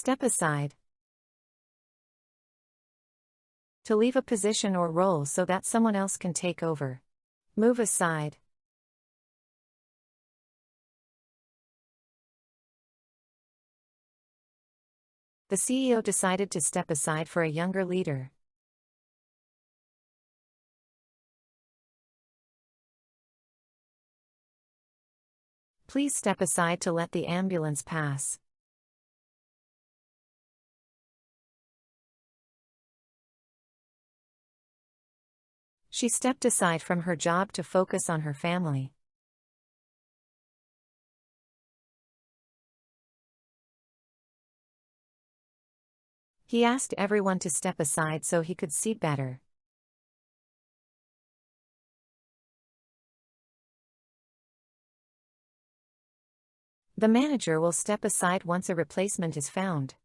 Step aside. To leave a position or role so that someone else can take over. Move aside. The CEO decided to step aside for a younger leader. Please step aside to let the ambulance pass. She stepped aside from her job to focus on her family. He asked everyone to step aside so he could see better. The manager will step aside once a replacement is found.